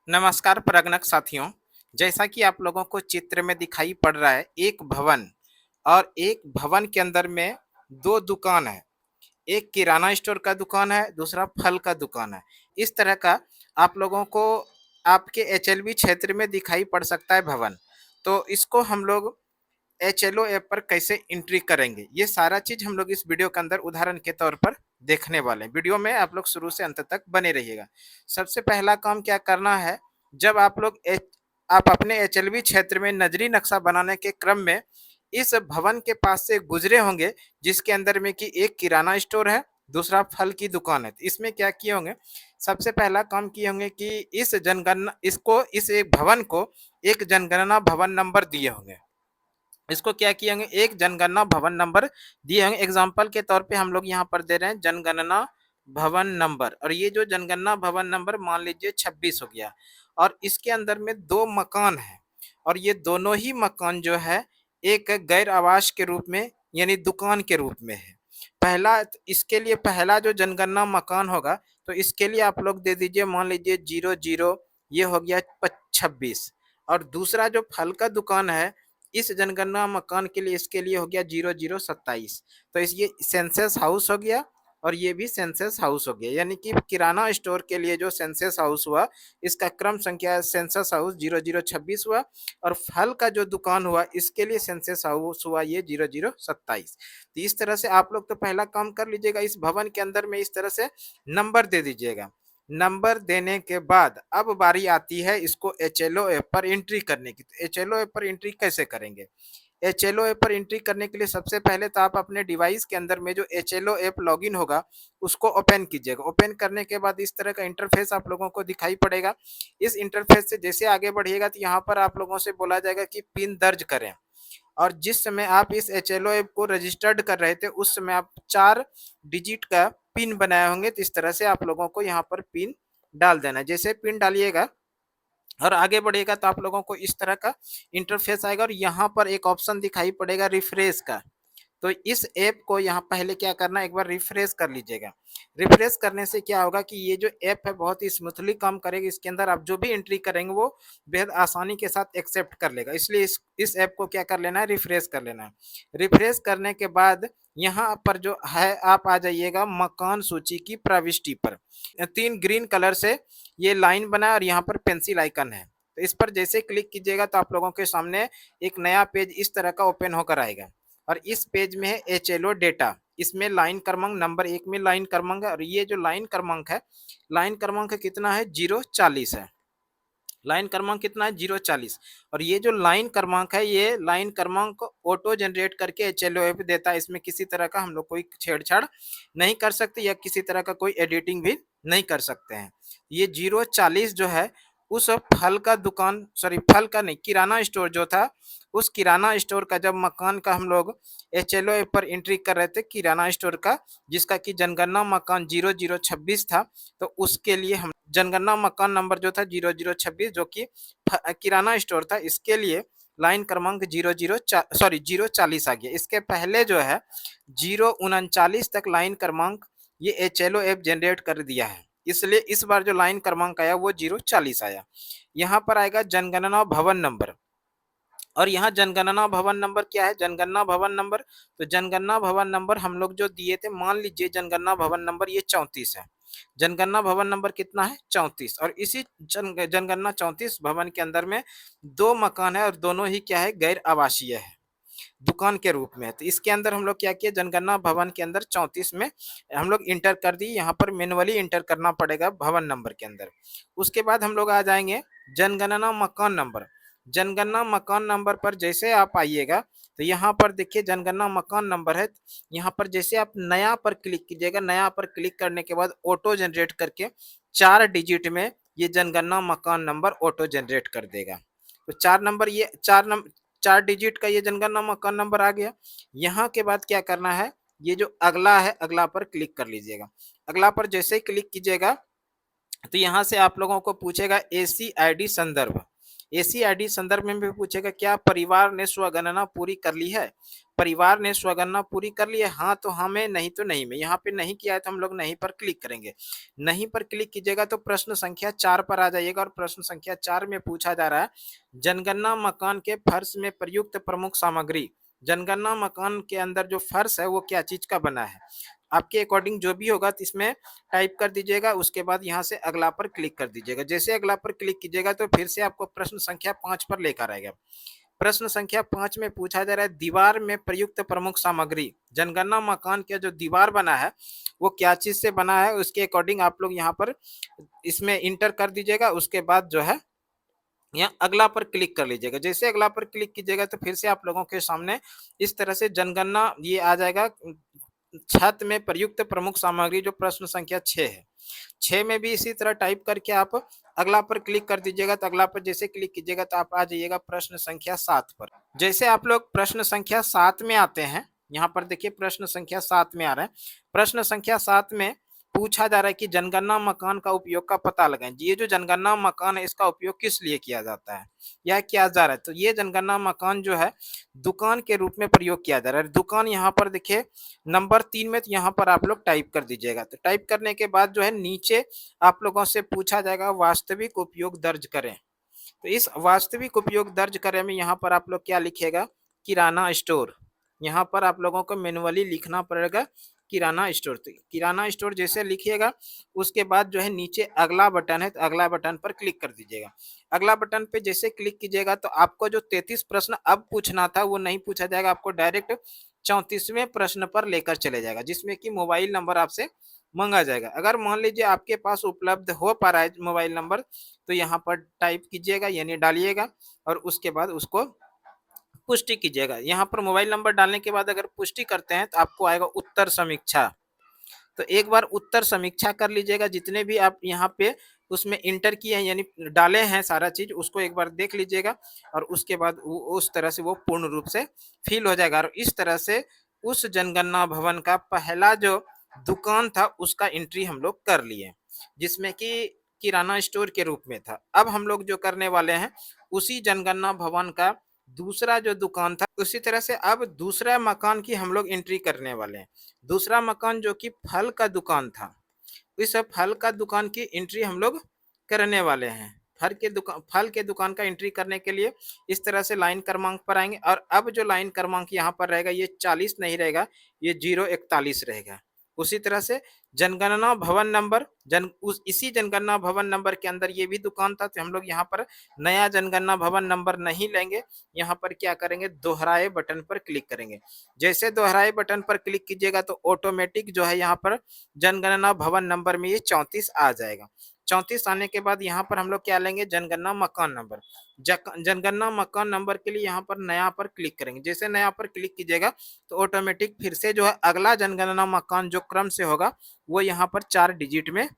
नमस्कार प्रगणक साथियों। जैसा कि आप लोगों को चित्र में दिखाई पड़ रहा है, एक भवन और एक भवन के अंदर में दो दुकान है। एक किराना स्टोर का दुकान है, दूसरा फल का दुकान है। इस तरह का आप लोगों को आपके एचएलबी क्षेत्र में दिखाई पड़ सकता है भवन। तो इसको हम लोग एचएलओ ऐप पर कैसे एंट्री करेंगे, ये सारा चीज हम लोग इस वीडियो के अंदर उदाहरण के तौर पर देखने वाले हैं। वीडियो में आप लोग शुरू से अंत तक बने रहिएगा। सबसे पहला काम क्या करना है, जब आप अपने एचएलबी क्षेत्र में नजरी नक्शा बनाने के क्रम में इस भवन के पास से गुजरे होंगे, जिसके अंदर में कि एक किराना स्टोर है, दूसरा फल की दुकान है। तो इसमें क्या किए होंगे, सबसे पहला काम किए होंगे कि इस एक भवन को एक जनगणना भवन नंबर दिए होंगे। इसको क्या किए होंगे, एक जनगणना भवन नंबर दिए होंगे। एग्जाम्पल के तौर पे हम लोग यहाँ पर दे रहे हैं जनगणना भवन नंबर, और ये जो जनगणना भवन नंबर मान लीजिए 26 हो गया। और इसके अंदर में दो मकान है, और ये दोनों ही मकान जो है एक गैर आवास के रूप में यानी दुकान के रूप में है। इसके लिए पहला जो जनगणना मकान होगा, तो इसके लिए आप लोग दे दीजिए, मान लीजिए 00, ये हो गया 26। और दूसरा जो फल का दुकान है, इस जनगणना मकान के लिए इसके लिए हो गया 0027। तो इस ये सेंसस हाउस हो गया, और ये भी सेंसस हाउस हो गया। यानी कि किराना स्टोर के लिए जो सेंसस हाउस हुआ, इसका क्रम संख्या सेंसस हाउस 0026 हुआ। और फल का जो दुकान हुआ, इसके लिए सेंसस हाउस हुआ ये 0027। तो इस तरह से आप लोग तो पहला काम कर लीजिएगा, इस भवन के अंदर में इस तरह से नंबर दे दीजिएगा। नंबर देने के बाद अब बारी आती है इसको एचएलओ ऐप पर एंट्री करने की। तो एचएलओ ऐप पर एंट्री कैसे करेंगे, एचएलओ ऐप पर एंट्री करने के लिए सबसे पहले तो आप अपने डिवाइस के अंदर में जो एचएलओ ऐप लॉगिन होगा, उसको ओपन कीजिएगा। ओपन करने के बाद इस तरह का इंटरफेस आप लोगों को दिखाई पड़ेगा। इस इंटरफेस से जैसे आगे बढ़िएगा, तो यहाँ पर आप लोगों से बोला जाएगा कि पिन दर्ज करें। और जिस समय आप इस एचएलओ ऐप को रजिस्टर्ड कर रहे थे, उस समय आप 4 डिजिट का पिन बनाए होंगे। तो इस तरह से आप लोगों को यहाँ पर पिन डाल देना है। जैसे पिन डालिएगा और आगे बढ़िएगा, तो आप लोगों को इस तरह का इंटरफेस आएगा, और यहाँ पर एक ऑप्शन दिखाई पड़ेगा रिफ्रेश का। तो इस ऐप को यहाँ पहले क्या करना है, एक बार रिफ्रेश कर लीजिएगा। रिफ्रेश करने से क्या होगा कि ये जो ऐप है बहुत ही स्मूथली काम करेगी। इसके अंदर आप जो भी एंट्री करेंगे वो बेहद आसानी के साथ एक्सेप्ट कर लेगा। इसलिए इस ऐप को क्या कर लेना है, रिफ्रेश कर लेना है। रिफ्रेश करने के बाद यहाँ पर जो है, आप आ जाइएगा मकान सूची की प्रविष्टि पर। 3 ग्रीन कलर से ये लाइन बना है, और यहाँ पर पेंसिल आइकन है। तो इस पर जैसे क्लिक कीजिएगा, तो आप लोगों के सामने एक नया पेज इस तरह का ओपन होकर आएगा। और इस पेज में है एचएलओ डेटा। इसमें लाइन क्रमांक नंबर 1 में लाइन क्रमांक है, और ये जो लाइन क्रमांक है, लाइन क्रमांक कितना है, 040 है। लाइन क्रमांक कितना है, 040। और ये जो लाइन क्रमांक है, ये लाइन क्रमांक ऑटो जनरेट करके एचएलओ ऐप देता है। इसमें किसी तरह का हम लोग कोई छेड़छाड़ नहीं कर सकते, या किसी तरह का कोई एडिटिंग भी नहीं कर सकते हैं। ये 040 जो है, उस फल का दुकान, सॉरी फल का नहीं, किराना स्टोर जो था, उस किराना स्टोर का जब मकान का हम लोग एचएलओ ऐप पर एंट्री कर रहे थे, किराना स्टोर का, जिसका कि जनगणना मकान 0026 था, तो उसके लिए हम जनगणना मकान नंबर जो था 0026, जो कि किराना स्टोर था, इसके लिए लाइन क्रमांक 040 आ गया। इसके पहले जो है 039 तक लाइन क्रमांक ये एचएलओ ऐप जनरेट कर दिया है, इसलिए इस बार जो लाइन क्रमांक आया वो 040 आया। यहाँ पर आएगा जनगणना भवन नंबर, और यहाँ जनगणना भवन नंबर क्या है, जनगणना भवन नंबर, तो जनगणना भवन नंबर हम लोग जो दिए थे, मान लीजिए जनगणना भवन नंबर ये 34 है। जनगणना भवन नंबर कितना है, 34। और इसी जनगणना 34 भवन के अंदर में दो मकान है, और दोनों ही क्या है, गैर आवासीय है, दुकान के रूप में। तो इसके अंदर हम लोग क्या किए, जनगणना भवन के अंदर 34 में हम लोग इंटर कर दिए। यहाँ पर मैनुअली इंटर करना पड़ेगा भवन नंबर के अंदर। उसके बाद हम लोग आ जाएंगे जनगणना मकान नंबर। जनगणना मकान नंबर पर जैसे आप आइएगा, तो यहाँ पर देखिए जनगणना मकान नंबर है। यहाँ पर जैसे आप नया पर क्लिक कीजिएगा, नया पर क्लिक करने के बाद ऑटो जनरेट करके 4 डिजिट में ये जनगणना मकान नंबर ऑटो जनरेट कर देगा। तो 4 डिजिट का ये जनगणना मकान नंबर आ गया। यहाँ के बाद क्या करना है, ये जो अगला है, अगला पर क्लिक कर लीजिएगा। अगला पर जैसे ही क्लिक कीजिएगा, तो यहाँ से आप लोगों को पूछेगा एसी आईडी संदर्भ। एसीआईडी संदर्भ में भी पूछेगा क्या परिवार ने स्वगणना पूरी कर ली है। परिवार ने स्वगणना पूरी कर ली है, हाँ तो हाँ में, नहीं तो नहीं में। यहाँ पे नहीं किया है तो हम लोग नहीं पर क्लिक करेंगे। नहीं पर क्लिक कीजिएगा तो प्रश्न संख्या 4 पर आ जाइएगा और प्रश्न संख्या 4 में पूछा जा रहा है जनगणना मकान के फर्श में प्रयुक्त प्रमुख सामग्री। जनगणना मकान के अंदर जो फर्श है वो क्या चीज का बना है। आपके अकॉर्डिंग जो भी होगा तो इसमें टाइप कर दीजिएगा, उसके बाद यहाँ से अगला पर क्लिक कर दीजिएगा। जैसे अगला पर क्लिक कीजिएगा तो फिर से आपको प्रश्न संख्या 5 पर लेकर आएगा। प्रश्न संख्या 5 में पूछा जा रहा है दीवार में प्रयुक्त प्रमुख सामग्री। जनगणना मकान का जो दीवार बना है वो क्या चीज से बना है, उसके अकॉर्डिंग आप लोग यहाँ पर इसमें इंटर कर दीजिएगा। उसके बाद जो है यहाँ अगला पर क्लिक कर लीजिएगा। जैसे अगला पर क्लिक कीजिएगा तो फिर से आप लोगों के सामने इस तरह से जनगणना ये आ जाएगा। छत में प्रयुक्त प्रमुख सामग्री जो प्रश्न संख्या 6 है। 6 में भी इसी तरह टाइप करके आप अगला पर क्लिक कर दीजिएगा। तो अगला पर जैसे क्लिक कीजिएगा तो आप आ जाइएगा प्रश्न संख्या 7 पर। जैसे आप लोग प्रश्न संख्या 7 में आते हैं, यहाँ पर देखिए प्रश्न संख्या 7 में आ रहा है। प्रश्न संख्या 7 में पूछा जा रहा है कि जनगणना मकान का उपयोग का पता लगाएं। ये जो जनगणना मकान है इसका उपयोग किस लिए किया जाता है या किया जा रहा है। तो ये जनगणना मकान जो है दुकान के रूप में प्रयोग किया जा रहा है। दुकान यहाँ पर देखिए नंबर 3 में, तो यहाँ पर आप लोग टाइप कर दीजिएगा। तो टाइप करने के बाद जो है नीचे आप लोगों से पूछा जाएगा वास्तविक उपयोग दर्ज करें। तो इस वास्तविक उपयोग दर्ज करें में यहाँ पर आप लोग क्या लिखेगा, किराना स्टोर। यहाँ पर आप लोगों को मैनुअली लिखना पड़ेगा किराना स्टोर। तो किराना स्टोर जैसे लिखिएगा उसके बाद जो है नीचे अगला बटन है तो अगला बटन पर क्लिक कर दीजिएगा। अगला बटन पे जैसे क्लिक कीजिएगा तो आपको जो 33 प्रश्न अब पूछना था वो नहीं पूछा जाएगा, आपको डायरेक्ट 34वें प्रश्न पर लेकर चले जाएगा जिसमें कि मोबाइल नंबर आपसे मांगा जाएगा। अगर मान लीजिए आपके पास उपलब्ध हो पा रहा है मोबाइल नंबर तो यहाँ पर टाइप कीजिएगा यानी डालिएगा और उसके बाद उसको पुष्टि कीजिएगा। यहाँ पर मोबाइल नंबर डालने के बाद अगर पुष्टि करते हैं तो आपको आएगा उत्तर समीक्षा। तो एक बार उत्तर समीक्षा कर लीजिएगा, जितने भी आप यहाँ पे उसमें इंटर किए हैं यानी डाले हैं सारा चीज उसको एक बार देख लीजिएगा और उसके बाद उस तरह से वो पूर्ण रूप से फिल हो जाएगा। और इस तरह से उस जनगणना भवन का पहला जो दुकान था उसका एंट्री हम लोग कर लिए, जिसमें कि किराना स्टोर के रूप में था। अब हम लोग जो करने वाले हैं उसी जनगणना भवन का दूसरा जो दुकान था उसी तरह से अब दूसरा मकान की हम लोग एंट्री करने वाले हैं। दूसरा मकान जो कि फल का दुकान था, इस फल का दुकान की एंट्री हम लोग करने वाले हैं। फल के दुकान का एंट्री करने के लिए इस तरह से लाइन क्रमांक पर आएंगे और अब जो लाइन क्रमांक यहाँ पर रहेगा ये 40 नहीं रहेगा, ये 041 रहेगा। उसी तरह से जनगणना भवन नंबर इसी जनगणना भवन नंबर के अंदर ये भी दुकान था तो हम लोग यहाँ पर नया जनगणना भवन नंबर नहीं लेंगे, यहाँ पर क्या करेंगे दोहराए बटन पर क्लिक करेंगे। जैसे दोहराए बटन पर क्लिक कीजिएगा तो ऑटोमेटिक जो है यहाँ पर जनगणना भवन नंबर में ये 34 आ जाएगा। 34 आने के बाद यहाँ पर हम लोग क्या लेंगे जनगणना मकान नंबर। जनगणना मकान नंबर के लिए यहाँ पर नया पर क्लिक करेंगे। जैसे नया पर क्लिक कीजिएगा तो ऑटोमेटिक फिर से जो है अगला जनगणना मकान जो क्रम से होगा वो यहाँ पर 4 डिजिट में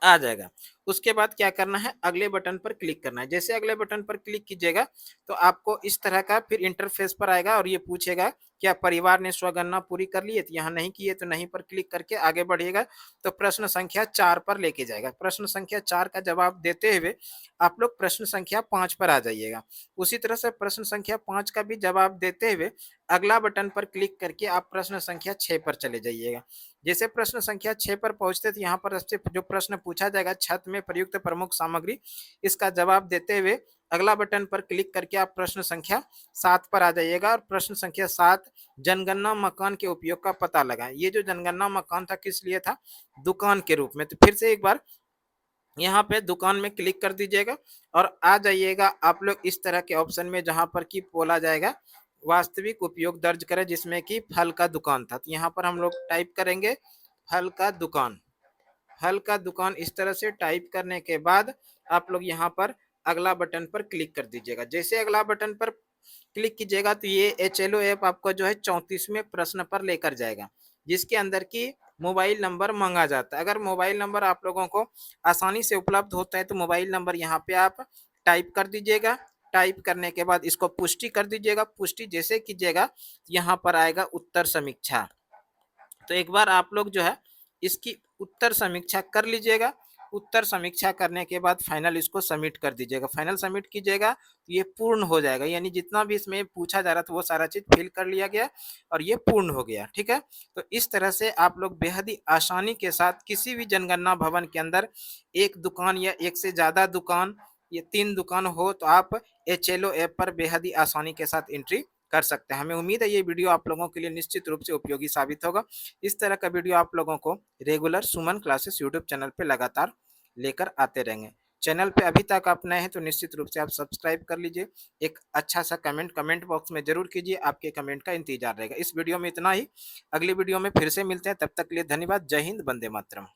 आ जाएगा। उसके बाद क्या करना है अगले बटन पर क्लिक करना है। जैसे अगले बटन पर क्लिक कीजिएगा तो आपको इस तरह का फिर इंटरफेस पर आएगा और ये पूछेगा क्या परिवार ने स्वगणना पूरी कर ली है, तो यहाँ नहीं की है तो नहीं पर क्लिक करके आगे बढ़िएगा तो प्रश्न संख्या 4 पर लेके जाएगा। प्रश्न संख्या 4 का जवाब देते हुए आप लोग प्रश्न संख्या 5 पर आ जाइएगा। उसी तरह से प्रश्न संख्या 5 का भी जवाब देते हुए अगला बटन पर क्लिक करके आप प्रश्न संख्या 6 पर चले जाइएगा। जैसे प्रश्न संख्या 6 पर पहुंचते तो यहाँ पर आपसे जो प्रश्न पूछा जाएगा छत में प्रयुक्त प्रमुख सामग्री, इसका जवाब देते हुए अगला बटन पर क्लिक करके आप प्रश्न संख्या 7 पर आ जाइएगा और प्रश्न संख्या 7 जनगणना मकान के उपयोग का पता लगाएं। ये जो जनगणना मकान था किस लिए था, दुकान के रूप में। तो फिर से एक बार यहाँ पे दुकान में क्लिक कर दीजिएगा और आ जाइएगा आप लोग इस तरह के ऑप्शन में जहाँ पर कि बोला जाएगा वास्तविक उपयोग दर्ज करें, जिसमें कि फल का दुकान था। तो यहाँ पर हम लोग टाइप करेंगे फल का दुकान। फल का दुकान इस तरह से टाइप करने के बाद आप लोग यहाँ पर अगला बटन पर क्लिक कर दीजिएगा। जैसे अगला बटन पर क्लिक कीजिएगा तो ये HLO ऐप आपको जो है 34वें प्रश्न पर लेकर जाएगा, जिसके अंदर की मोबाइल नंबर मांगा जाता है। अगर मोबाइल नंबर आप लोगों को आसानी से उपलब्ध होता है तो मोबाइल नंबर यहाँ पे आप टाइप कर दीजिएगा। टाइप करने के बाद इसको पुष्टि कर दीजिएगा। पुष्टि जैसे कीजिएगा यहाँ पर आएगा उत्तर समीक्षा। तो एक बार आप लोग जो है इसकी उत्तर समीक्षा कर लीजिएगा। उत्तर समीक्षा करने के बाद फाइनल इसको सबमिट कर दीजिएगा। फाइनल सबमिट कीजिएगा तो ये पूर्ण हो जाएगा, यानी जितना भी इसमें पूछा जा रहा था वो सारा चीज़ फिल कर लिया गया और ये पूर्ण हो गया। ठीक है? तो इस तरह से आप लोग बेहद ही आसानी के साथ किसी भी जनगणना भवन के अंदर एक दुकान या एक से ज़्यादा दुकान, ये 3 दुकान हो तो आप एचएलओ ऐप पर बेहद ही आसानी के साथ एंट्री कर सकते हैं। हमें उम्मीद है ये वीडियो आप लोगों के लिए निश्चित रूप से उपयोगी साबित होगा। इस तरह का वीडियो आप लोगों को रेगुलर सुमन क्लासेस यूट्यूब चैनल पे लगातार लेकर आते रहेंगे। चैनल पे अभी तक आप नए हैं तो निश्चित रूप से आप सब्सक्राइब कर लीजिए। एक अच्छा सा कमेंट बॉक्स में ज़रूर कीजिए, आपके कमेंट का इंतजार रहेगा। इस वीडियो में इतना ही, अगली वीडियो में फिर से मिलते हैं, तब तक के लिए धन्यवाद। जय हिंद, वंदे मातरम।